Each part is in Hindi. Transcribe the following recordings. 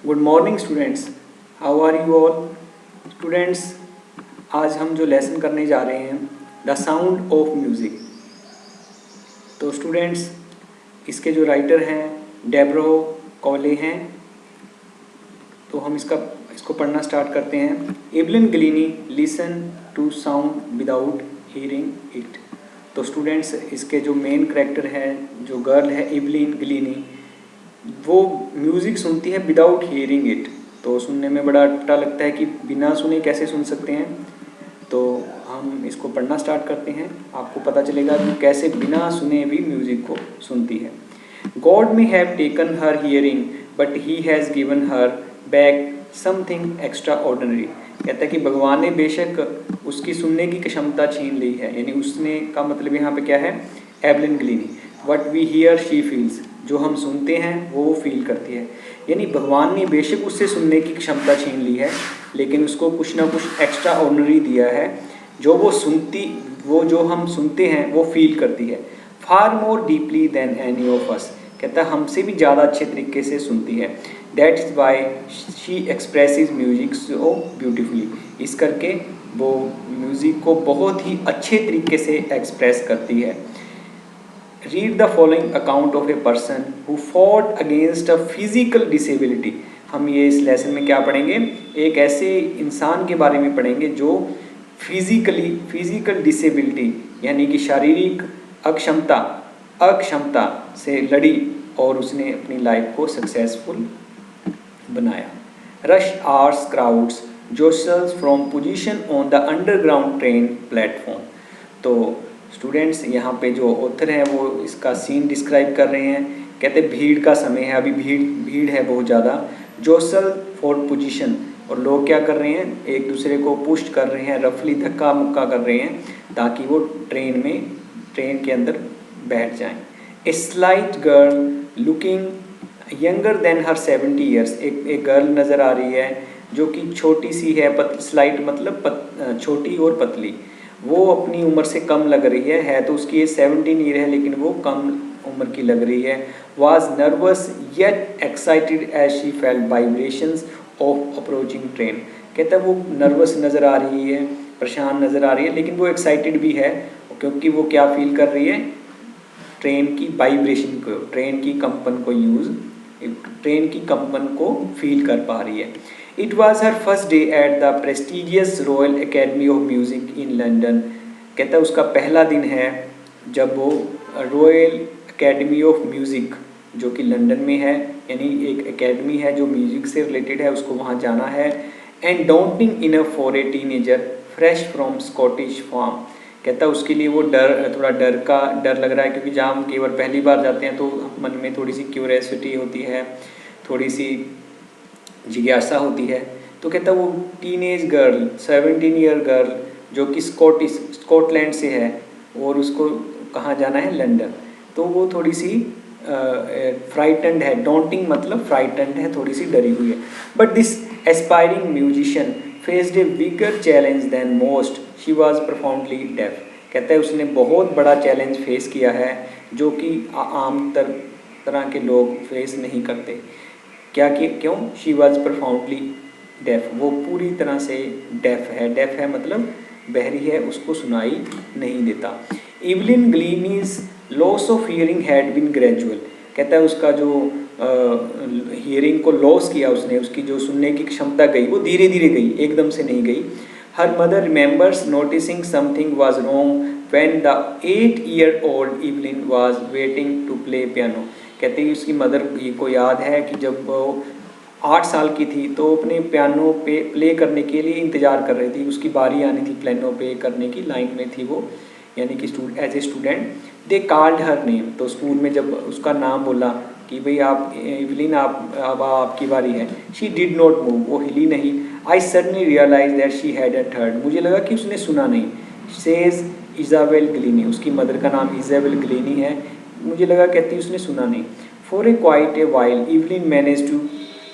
Good morning students, how are you all. Students, आज हम जो लेसन करने जा रहे हैं द साउंड ऑफ म्यूज़िक। तो स्टूडेंट्स, इसके जो राइटर हैं डेब्रो कॉले हैं। तो हम इसको पढ़ना स्टार्ट करते हैं। Evelyn Glennie listen to sound without hearing it. तो स्टूडेंट्स, इसके जो मेन कैरेक्टर है, जो गर्ल है एवलिन ग्लीनी, वो म्यूज़िक सुनती है विदाउट हियरिंग इट। तो सुनने में बड़ा अटपटा लगता है कि बिना सुने कैसे सुन सकते हैं। तो हम इसको पढ़ना स्टार्ट करते हैं, आपको पता चलेगा कि कैसे बिना सुने भी म्यूज़िक को सुनती है। God may have taken her hearing but he has given her back something extra ordinary. कहता है कि भगवान ने बेशक उसकी सुनने की क्षमता छीन ली है, यानी उसने का मतलब यहाँ पे क्या है, Evelyn Glennie. What we hear she feels, जो हम सुनते हैं वो फील करती है। यानी भगवान ने बेशक उससे सुनने की क्षमता छीन ली है, लेकिन उसको कुछ ना कुछ एक्स्ट्रा ऑर्डिनरी दिया है, वो जो हम सुनते हैं वो फील करती है। Far more deeply than any of us, कहता है हमसे भी ज़्यादा अच्छे तरीके से सुनती है। That's why she expresses music so beautifully, इस करके वो म्यूज़िक को बहुत ही अच्छे तरीके से एक्सप्रेस करती है। Read the following account of a person who fought against a physical disability. हम ये इस लेसन में क्या पढ़ेंगे, एक ऐसे इंसान के बारे में पढ़ेंगे जो फिजिकल डिसेबिलिटी यानी कि शारीरिक अक्षमता से लड़ी और उसने अपनी लाइफ को सक्सेसफुल बनाया। Rush hours crowds jostles from position on the underground train platform. तो स्टूडेंट्स, यहाँ पे जो ऑथर हैं वो इसका सीन डिस्क्राइब कर रहे हैं। कहते हैं भीड़ का समय है, अभी भीड़ है बहुत ज़्यादा। जोसल फॉर पोजीशन, और लोग क्या कर रहे हैं, एक दूसरे को पुश कर रहे हैं, रफली धक्का मुक्का कर रहे हैं ताकि वो ट्रेन के अंदर बैठ जाएं। A slight girl looking younger than her 70 years, एक गर्ल नज़र आ रही है जो कि छोटी सी है, स्लाइट मतलब छोटी और पतली। वो अपनी उम्र से कम लग रही है तो उसकी एज 17 ईयर है, लेकिन वो कम उम्र की लग रही है। Was nervous yet excited as she felt vibrations of approaching train. कहता है वो नर्वस नज़र आ रही है, परेशान नज़र आ रही है, लेकिन वो एक्साइटेड भी है क्योंकि वो क्या फील कर रही है, ट्रेन की वाइब्रेशन को, ट्रेन की कंपन को फील कर पा रही है। It was her first day at the prestigious royal academy of music in London. कहता है उसका पहला दिन है जब वो रॉयल एकेडमी ऑफ म्यूज़िक जो कि लंदन में है, यानी एक एकेडमी है जो म्यूज़िक से रिलेटेड है, उसको वहाँ जाना है। And daunting enough for a teenager fresh from Scottish farm. कहता है उसके लिए वो थोड़ा डर लग रहा है, क्योंकि जहाँ हम केवल पहली बार जाते हैं तो मन में थोड़ी सी क्यूरियोसिटी होती है, थोड़ी सी जिज्ञासा होती है। तो कहता है वो टीनेज गर्ल, 17 ईयर गर्ल जो कि स्कॉटलैंड से है और उसको कहाँ जाना है, लंदन। तो वो थोड़ी सी फ्राइटेंड है, डॉन्टिंग मतलब फ्राइटेंड है, थोड़ी सी डरी हुई है। But this aspiring musician faced a bigger challenge than most, she was profoundly deaf. कहता है उसने बहुत बड़ा चैलेंज फेस किया है जो कि आम तरह के लोग फेस नहीं करते। क्यों, शी वॉज प्रोफाउंडली डेफ, वो पूरी तरह से डेफ है मतलब बहरी है, उसको सुनाई नहीं देता। Evelyn Glennie's loss of hearing had been gradual. कहता है उसका जो हियरिंग को लॉस किया उसने, उसकी जो सुनने की क्षमता गई वो धीरे धीरे गई, एकदम से नहीं गई। Her mother remembers noticing something was wrong when the 8-year-old Evelyn was waiting to play piano. कहते हैं उसकी मदर को याद है कि जब वो 8 साल की थी तो अपने पियानो पे प्ले करने के लिए इंतज़ार कर रही थी, उसकी बारी आनी थी पियानो पे करने की, लाइन में थी वो, यानी कि as a student. They called her name, तो स्कूल में जब उसका नाम बोला कि भाई आप एवलिन, अब आपकी बारी है। शी डिड नॉट मूव, वो हिली नहीं। I suddenly realise that she had heard, मुझे लगा कि उसने सुना नहीं। सेज इजाबेल ग्लीनी, उसकी मदर का नाम इजाबेल ग्लीनी है, मुझे लगा, कहती उसने सुना नहीं। For a quite a while Evelyn manage to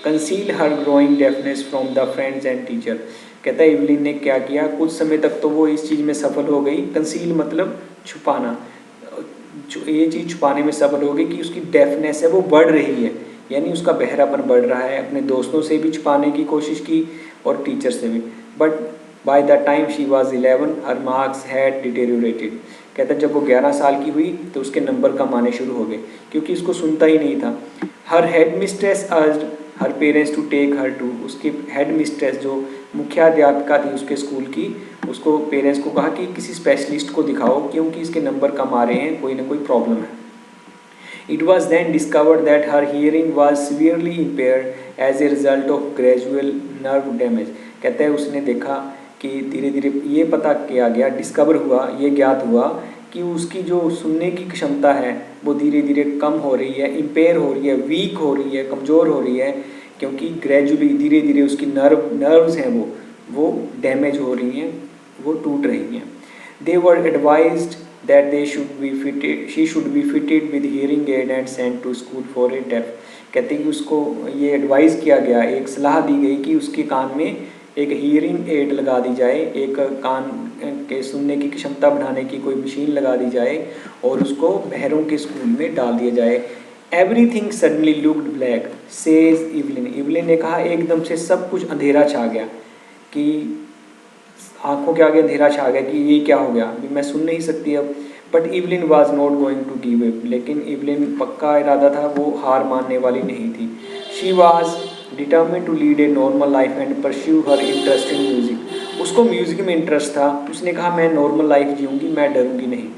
conceal her growing deafness from the friends and teacher. कहता है एवलिन ने क्या किया, कुछ समय तक तो वो इस चीज़ में सफल हो गई, कंसील मतलब छुपाना, ये चीज़ छुपाने में सफल हो गई कि उसकी डेफनेस है वो बढ़ रही है, यानी उसका बहरापन बढ़ रहा है। अपने दोस्तों से भी छुपाने की कोशिश की और टीचर से भी। But by the time she was 11 her marks had deteriorated. कहता है जब वो 11 साल की हुई तो उसके नंबर कम आने शुरू हो गए, क्योंकि इसको सुनता ही नहीं था। Her headmistress urged her parents to take her to. उसकी हेड मिस्ट्रेस जो मुख्याध्यापिका थी उसके स्कूल की, उसको पेरेंट्स को कहा कि किसी स्पेशलिस्ट को दिखाओ, क्योंकि इसके नंबर कम आ रहे हैं, कोई ना कोई प्रॉब्लम है। It was then discovered that her hearing was severely impaired as a result of gradual nerve damage। कहते हैं उसने देखा कि धीरे धीरे ये पता किया गया, डिस्कवर हुआ, ये ज्ञात हुआ कि उसकी जो सुनने की क्षमता है वो धीरे धीरे कम हो रही है, इम्पेयर हो रही है, वीक हो रही है, कमज़ोर हो रही है, क्योंकि ग्रेजुअली धीरे धीरे उसकी नर्व्स हैं वो डैमेज हो रही हैं, वो टूट रही हैं। They were advised that she should be fitted with hearing aid and sent to school for a deaf। कहते हैं कि उसको ये एडवाइस किया गया, एक सलाह दी गई कि उसके कान में एक हियरिंग एड लगा दी जाए, एक कान के सुनने की क्षमता बढ़ाने की कोई मशीन लगा दी जाए और उसको बहरों के स्कूल में डाल दिया जाए। Everything suddenly looked black says Evelyn. Evelyn ने कहा एकदम से सब कुछ अंधेरा छा गया, कि आंखों के आगे अंधेरा छा गया कि ये क्या हो गया, अभी मैं सुन नहीं सकती अब। But Evelyn was not going to give up. लेकिन इवलिन पक्का इरादा था, वो हार मानने वाली नहीं थी। She was determined to lead a normal life and pursue her interest in music. उसको म्यूज़िक में इंटरेस्ट था, उसने कहा मैं नॉर्मल लाइफ जीऊँगी, मैं डरूँगी नहीं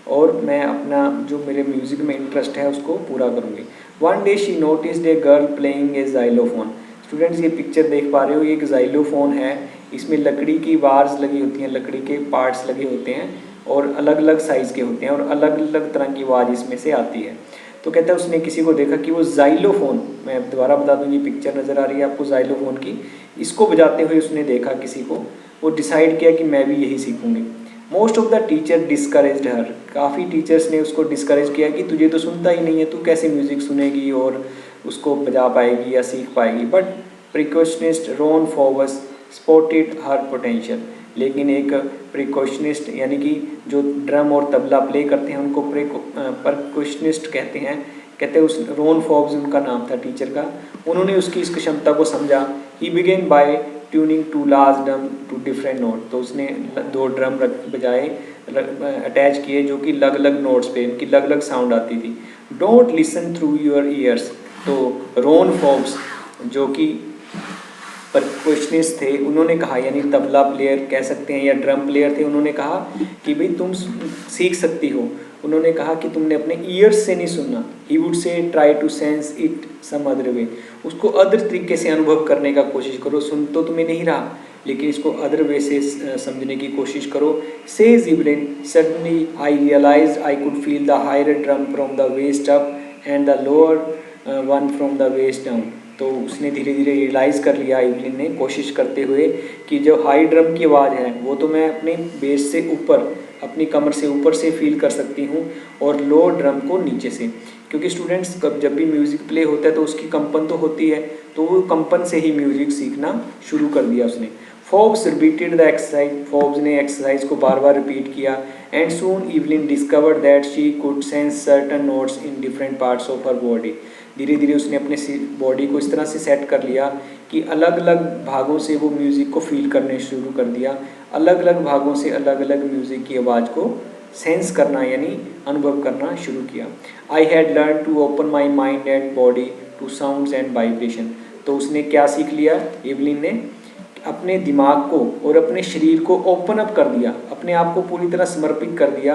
और मैं अपना जो मेरे म्यूज़िक में इंटरेस्ट है उसको पूरा करूँगी। One day she noticed a girl playing a xylophone. Students ये पिक्चर देख पा रहे हो, ये एक जाइलोफोन है, इसमें लकड़ी की वार्स लगी होती हैं, लकड़ी के पार्ट्स लगे होते हैं और अलग अलग साइज़ के होते हैं और अलग अलग तरह की आवाज़ इसमें से आती है। तो कहता है उसने किसी को देखा कि वो जाइलोफोन, मैं दोबारा बता दूँ, ये पिक्चर नज़र आ रही है आपको जाइलोफोन की, इसको बजाते हुए उसने देखा किसी को, वो डिसाइड किया कि मैं भी यही सीखूँगी। Most of the teacher discouraged her. काफ़ी टीचर्स ने उसको डिस्करेज किया कि तुझे तो सुनता ही नहीं है, तू कैसे म्यूज़िक सुनेगी और उसको बजा पाएगी या सीख पाएगी। But percussionist Ron Forbes spotted her potential. लेकिन एक प्रिकॉशनिस्ट यानी कि जो ड्रम और तबला प्ले करते हैं उनको परकॉशनिस्ट कहते हैं। कहते हैं उस रॉन फॉर्ब्स उनका नाम था टीचर का, उन्होंने उसकी इस क्षमता को समझा। He began by tuning two large drum to different note. तो उसने 2 ड्रम बजाए, अटैच किए जो कि अलग अलग नोट्स पे उनकी अलग अलग साउंड आती थी। Don't listen through your ears. तो रॉन फॉर्ब्स जो कि परकॉशनिस्ट थे उन्होंने कहा, यानी तबला प्लेयर कह सकते हैं या ड्रम प्लेयर थे, उन्होंने कहा कि भाई तुम सीख सकती हो। उन्होंने कहा कि तुमने अपने ईयर्स से नहीं सुनना। He would say try to sense it some other way. उसको अदर तरीके से अनुभव करने का कोशिश करो। सुन तो तुम्हें नहीं रहा, लेकिन इसको अदर वे से समझने की कोशिश करो। Says Evelyn, suddenly I realise I could feel the higher drum from the waist up and the lower one from the waist down. तो उसने धीरे धीरे रियलाइज़ कर लिया इवलिन ने, कोशिश करते हुए, कि जो हाई ड्रम की आवाज़ है वो तो मैं अपने बेस से ऊपर, अपनी कमर से ऊपर से फील कर सकती हूँ और लो ड्रम को नीचे से। क्योंकि स्टूडेंट्स जब भी म्यूज़िक प्ले होता है तो उसकी कंपन तो होती है, तो वो कंपन से ही म्यूज़िक सीखना शुरू कर दिया उसने। Forbes repeated the exercise. Forbes ने एक्सरसाइज को बार बार रिपीट किया। And soon Evelyn discovered that she could sense certain notes in different parts of her body. धीरे धीरे उसने अपने बॉडी को इस तरह से सेट कर लिया कि अलग अलग भागों से वो म्यूज़िक को फील करने शुरू कर दिया। अलग अलग भागों से अलग अलग म्यूज़िक की आवाज़ को सेंस करना यानी अनुभव करना शुरू किया। I had learn to open my mind and body to sounds and vibration. तो उसने क्या सीख लिया, इवलिन ने अपने दिमाग को और अपने शरीर को ओपन अप कर दिया, अपने आप को पूरी तरह समर्पित कर दिया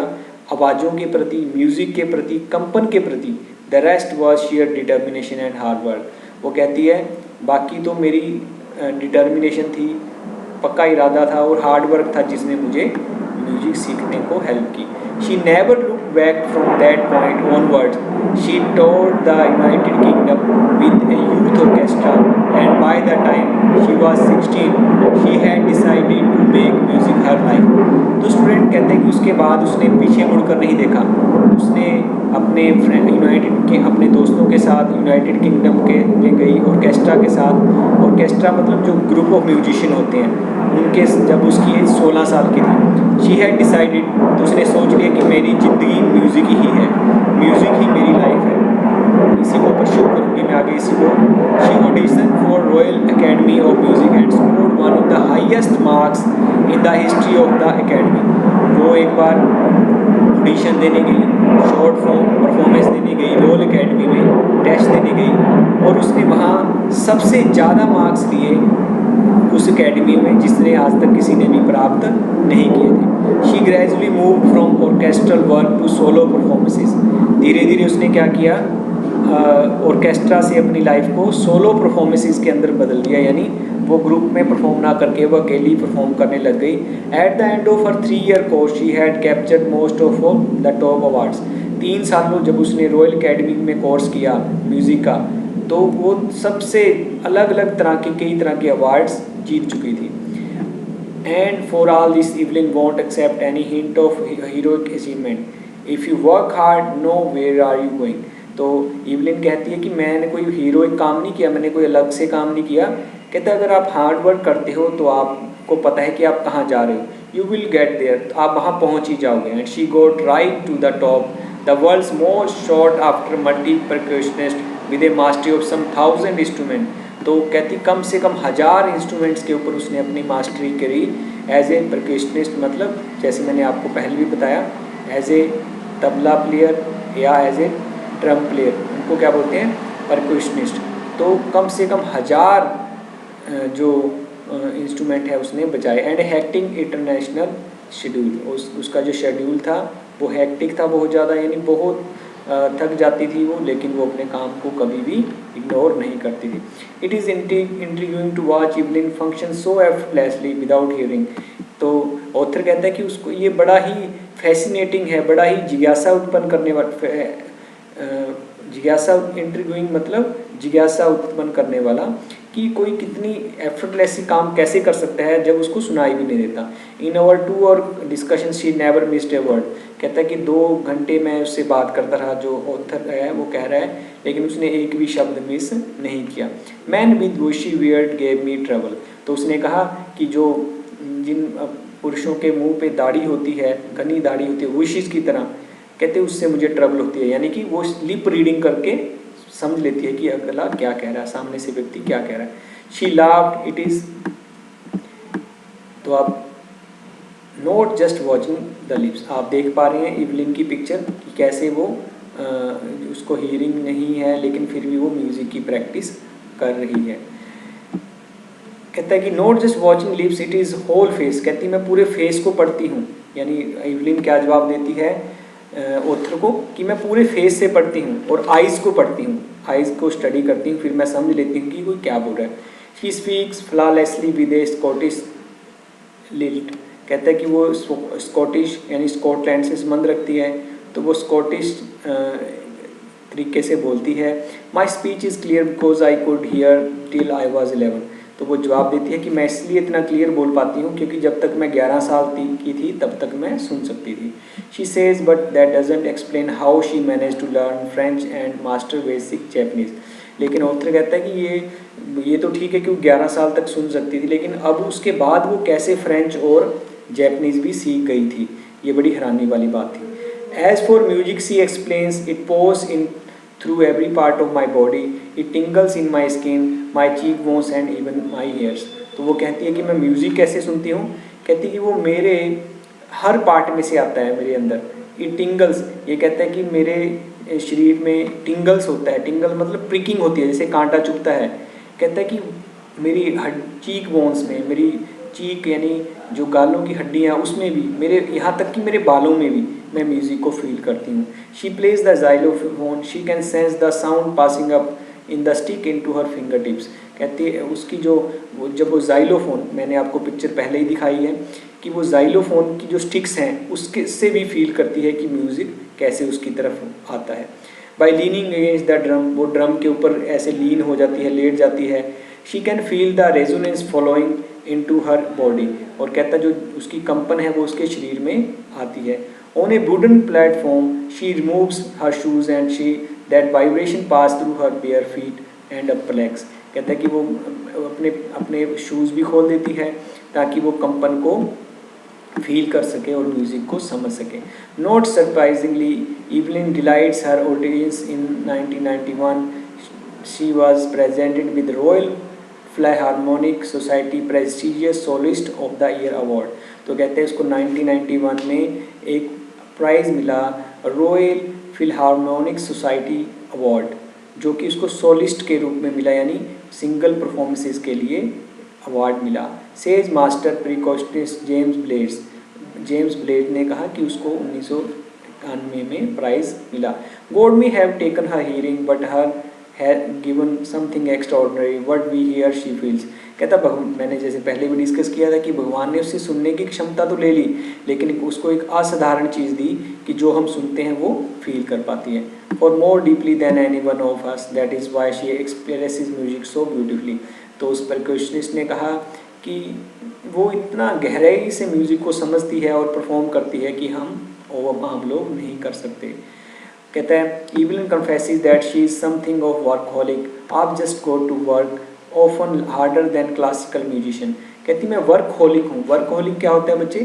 आवाज़ों के प्रति, म्यूज़िक के प्रति, कंपन के प्रति। The rest was share determination and hard work. वो कहती है बाकी तो मेरी डिटर्मिनेशन थी, पक्का इरादा था और हार्ड वर्क था जिसने मुझे म्यूजिक सीखने को हेल्प की। She never look back from that point onwards. She toured the United Kingdom with a youth orchestra and by the time she was 16 she had decided to make music her life. तो स्टूडेंट कहते हैं कि उसके बाद उसने पीछे मुड़कर नहीं देखा। उसने अपने फ्रेंड अपने दोस्तों के साथ यूनाइटेड किंगडम के में गई, ऑर्केस्ट्रा के साथ। ऑर्केस्ट्रा मतलब जो ग्रुप ऑफ म्यूजिशियन होते हैं उनके, जब उसकी एज 16 साल की थी। शी हैड डिसाइडेड, तो उसने सोच लिया कि मेरी ज़िंदगी म्यूज़िक ही है, म्यूज़िक ही मेरी लाइफ है, इसी को परस्यू करूँगी में आ गई सी वो। She audition for royal academy of music and scored one of the highest marks in the history of the academy. वो एक बार ऑडिशन देने गई, शॉर्ट फॉर्म परफॉर्मेंस देने गई रॉयल एकेडमी में, टेस्ट देने गई और उसने वहाँ सबसे ज़्यादा मार्क्स लिए उस एकेडमी में जिसने आज तक किसी ने भी प्राप्त नहीं किए थे। She gradually move from orchestral work to solo performances. धीरे धीरे उसने क्या किया, ऑर्केस्ट्रा से अपनी लाइफ को सोलो परफॉर्मेंसेस के अंदर बदल दिया, यानी वो ग्रुप में परफॉर्म ना करके वो अकेली परफॉर्म करने लग गई। At the end of her 3-year course she had captured most of the top awards. 3 सालों जब उसने रॉयल एकेडमी में कोर्स किया म्यूज़िक का, तो वो सबसे अलग अलग तरह के कई तरह के अवार्ड्स जीत चुकी थी। And for all this Evelyn won't accept any hint of heroic achievement. If you work hard no where are you going. तो इवलिन कहती है कि मैंने कोई हीरोइक काम नहीं किया, मैंने कोई अलग से काम नहीं किया। कहते हैं अगर आप हार्ड वर्क करते हो तो आपको पता है कि आप कहाँ जा रहे हो, यू विल गेट देयर, आप वहाँ पहुँच ही जाओगे। And she got right to the top, the world's most sought after multi percussionist with a mastery of some 1000 instrument. तो कहती कम से कम 1000 इंस्ट्रूमेंट्स के ऊपर उसने अपनी मास्टरी करी एज ए परकशनिस्ट, मतलब जैसे मैंने आपको पहले भी बताया एज ए तबला प्लेयर या एज ए ड्रम प्लेयर, उनको क्या बोलते हैं, परकशनिस्ट। तो कम से कम 1000 जो इंस्ट्रूमेंट है उसने बजाए। एंड हैक्टिंग इंटरनेशनल शेड्यूल, उसका जो शेड्यूल था वो हैक्टिक था बहुत ज़्यादा, यानी बहुत थक जाती थी वो, लेकिन वो अपने काम को कभी भी इग्नोर नहीं करती थी। It is intriguing to watch Evelyn function so effortlessly without hearing. तो ऑथर कहता है कि उसको ये बड़ा ही फैसिनेटिंग है, बड़ा ही जिज्ञासा उत्पन्न करने वाला, जिज्ञासा इंट्रीग्यूइंग मतलब जिज्ञासा उत्पन्न करने वाला, कि कोई कितनी एफर्टलेसली काम कैसे कर सकता है जब उसको सुनाई भी नहीं देता। इन आवर 2 और discussion she never missed a word. कहता है कि 2 घंटे मैं उससे बात करता रहा, जो ऑथर है वो कह रहा है, लेकिन उसने एक भी शब्द मिस नहीं किया। Man with bushy beard gave me trouble. तो उसने कहा कि जो जिन पुरुषों के मुंह पे दाढ़ी होती है, घनी दाढ़ी होती है, विशिज की तरह, कहते उससे मुझे ट्रबल होती है, यानी कि वो लिप रीडिंग करके समझ लेती है कि अगला क्या कह रहा है, सामने से व्यक्ति क्या कह रहा है। शी लाफ्ड इट इज, तो आप not just watching the lips, आप देख पा रहे हैं इवलिन की पिक्चर कि कैसे वो उसको हियरिंग नहीं है लेकिन फिर भी वो म्यूजिक की प्रैक्टिस कर रही है। कहता है कि not just watching lips it is whole face. कहती मैं पूरे फेस को पढ़ती हूँ, यानी इवलिन क्या जवाब देती है ऑथर को कि मैं पूरे फेस से पढ़ती हूँ और आइज़ को पढ़ती हूँ, आइज़ को स्टडी करती हूँ, फिर मैं समझ लेती हूँ कि कोई क्या बोल रहा है। She speaks flawlessly with A Scottish lilt. कहता है कि वो स्कॉटिश यानी स्कॉटलैंड से संबंध रखती है, तो वो स्कॉटिश तरीके से बोलती है। My speech is clear because I could hear till I was 11। तो वो जवाब देती है कि मैं इसलिए इतना क्लियर बोल पाती हूँ क्योंकि जब तक मैं 11 साल की थी तब तक मैं सुन सकती थी। She says but that doesn't explain how she manage to learn French and master basic Japanese. लेकिन ऑथर कहता है कि ये तो ठीक है कि वो 11 साल तक सुन सकती थी, लेकिन अब उसके बाद वो कैसे फ्रेंच और जैपनीज़ भी सीख गई थी, ये बड़ी हैरानी वाली बात थी। As for music she explains it pours in through every part of my body, it tingles in my skin, my cheek bones and even my hairs. तो वो कहती है कि मैं म्यूज़िक कैसे सुनती हूँ, कहती है कि वो मेरे हर पार्ट में से आता है मेरे अंदर। इट टिंगल्स, ये कहता है कि मेरे शरीर में टिंगल्स होता है, टिंगल मतलब प्रिकिंग होती है, जैसे कांटा चुभता है। कहता है कि मेरी चीक बोन्स में, मेरी चीक यानी जो गालों की हड्डियाँ उसमें भी, मेरे यहाँ तक कि मेरे बालों में भी मैं म्यूज़िक को फील करती हूँ। She plays the xylophone, she can sense the sound passing up in the stick into her finger tips. कहती है उसकी जब वो जाइलोफोन, मैंने आपको पिक्चर पहले ही दिखाई है कि वो जाइलोफोन की जो स्टिक्स हैं उसके से भी फील करती है कि म्यूज़िक कैसे उसकी तरफ आता है। By leaning against the drum, वो ड्रम के ऊपर ऐसे लीन हो जाती है, लेट जाती है। She can feel the resonance following into her body, और कहता जो उसकी कंपन है वो उसके शरीर में आती है। On A wooden platform she removes her shoes and she that vibration pass through her bare feet and upper legs. कहता है कि वो अपने शूज़ भी खोल देती है ताकि वो कंपन को फील कर सके और म्यूज़िक को समझ सके। Not surprisingly Evelyn delights her audience in 1991 she was presented with Royal Philharmonic Society prestigious soloist of the year award. तो कहते हैं उसको 1991 में एक प्राइज़ मिला रॉयल फिलहार्मोनिक सोसाइटी अवार्ड, जो कि उसको सोलिस्ट के रूप में मिला, यानी सिंगल परफॉर्मेंसेस के लिए अवार्ड मिला। Says master percussionist James Blade ने कहा कि उसको 1991 में प्राइज़ मिला। God may have taken her hearing but her have given something extraordinary what we hear she feels. कहता भगवान, मैंने जैसे पहले भी डिस्कस किया था कि भगवान ने उससे सुनने की क्षमता तो ले ली, लेकिन उसको एक असाधारण चीज़ दी कि जो हम सुनते हैं वो फील कर पाती है। Far more deeply than anyone of us, that is why she expresses music so beautifully. तो उस परक्यूशनिस्ट ने कहा कि वो इतना गहराई से म्यूज़िक को समझती है और परफॉर्म करती है कि हम लोग नहीं कर सकते। कहता है Evelyn confesses that she is something of workaholic, आप just go to work often harder than classical musician. कहती मैं वर्कहॉलिक हूँ। वर्कहॉलिक क्या होता है बच्चे?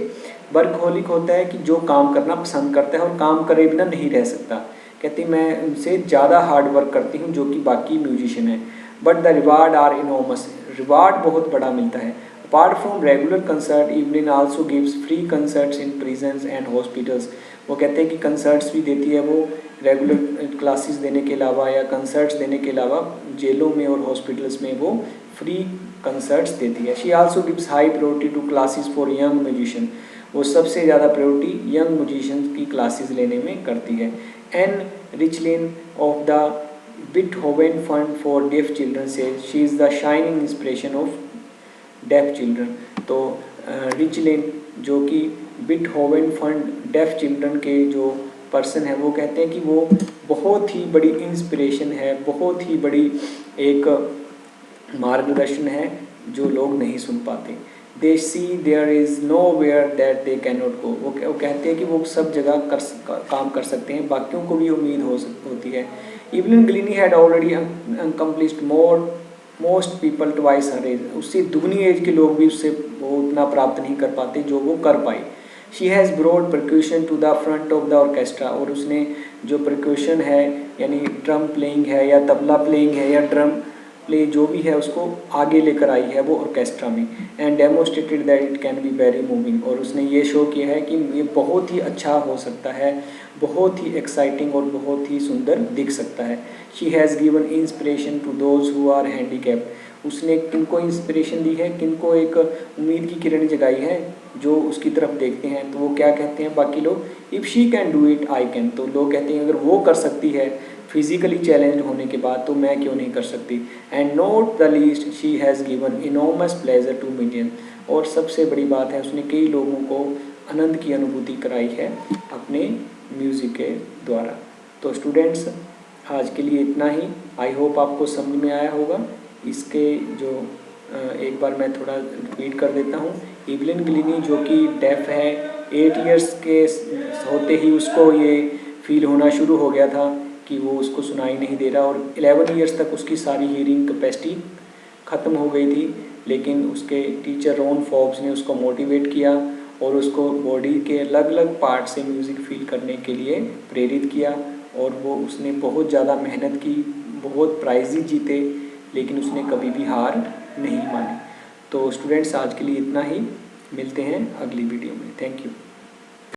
वर्कहॉलिक होता है कि जो काम करना पसंद करता है और काम करे बिना नहीं रह सकता। कहती मैं उनसे ज़्यादा हार्ड वर्क करती हूँ जो कि बाकी म्यूजिशियन है। But the reward are enormous, reward बहुत बड़ा मिलता है। Apart from regular concert, Evelyn also gives free concerts in prisons and hospitals. वो कहते हैं कि कंसर्ट्स भी देती है वो, रेगुलर क्लासेस देने के अलावा या कंसर्ट्स देने के अलावा जेलों में और हॉस्पिटल्स में वो फ्री कंसर्ट्स देती है। She also gives high priority to classes for young musician. वो सबसे ज़्यादा प्रायोरिटी यंग म्यूजिशियन की क्लासेस लेने में करती है। Ann Richlin of the Beethoven fund for deaf children says she is the shining inspiration of deaf children. तो रिचलिन जो कि बिटहोवेन फंड डेफ चिल्ड्रन के जो पर्सन है, वो कहते हैं कि वो बहुत ही बड़ी इंस्पिरेशन है, बहुत ही बड़ी एक मार्गदर्शन है जो लोग नहीं सुन पाते। They see there is nowhere that they can not go. वो कहते हैं कि वो सब जगह काम कर सकते हैं, बाकियों को भी उम्मीद होती है। Evelyn Glennie had already accomplished most people twice her age. उससे दुगनी एज के लोग भी उससे वो उतना प्राप्त नहीं कर पाते जो वो कर पाई। She has brought percussion to the front of the orchestra. और उसने जो परक्यूशन है यानी ड्रम प्लेइंग है या तबला प्लेइंग है या ड्रम प्ले जो भी है उसको आगे लेकर आई है वो ऑर्केस्ट्रा में। And demonstrated that it can be very moving. और उसने ये शो किया है कि ये बहुत ही अच्छा हो सकता है, बहुत ही एक्साइटिंग और बहुत ही सुंदर दिख सकता है। She has given inspiration to those who are handicapped. उसने किनको इंस्पिरेशन दी है, किनको एक उम्मीद की किरण जगाई है जो उसकी तरफ देखते हैं। तो वो क्या कहते हैं बाकी लोग, if she can do it I can. तो लोग कहते हैं अगर वो कर सकती है फिजिकली चैलेंज होने के बाद तो मैं क्यों नहीं कर सकती। And not the least she has given enormous pleasure two million. और सबसे बड़ी बात है उसने कई लोगों को आनंद की अनुभूति कराई है अपने म्यूज़िक के द्वारा। तो स्टूडेंट्स आज के लिए इतना ही। आई होप आपको समझ में आया होगा। इसके जो एक बार मैं थोड़ा रिपीट कर देता हूँ। इवलिन ग्लिनी जो कि डेफ है, 8 इयर्स के होते ही उसको ये फील होना शुरू हो गया था कि वो उसको सुनाई नहीं दे रहा, और 11 इयर्स तक उसकी सारी हीयरिंग कैपेसिटी ख़त्म हो गई थी। लेकिन उसके टीचर रॉन फॉब्स ने उसको मोटिवेट किया और उसको बॉडी के अलग अलग पार्ट से म्यूज़िक फील करने के लिए प्रेरित किया। और वो उसने बहुत ज़्यादा मेहनत की, बहुत प्राइज़ जीते, लेकिन उसने कभी भी हार नहीं मानी। तो स्टूडेंट्स आज के लिए इतना ही, मिलते हैं अगली वीडियो में। Thank you.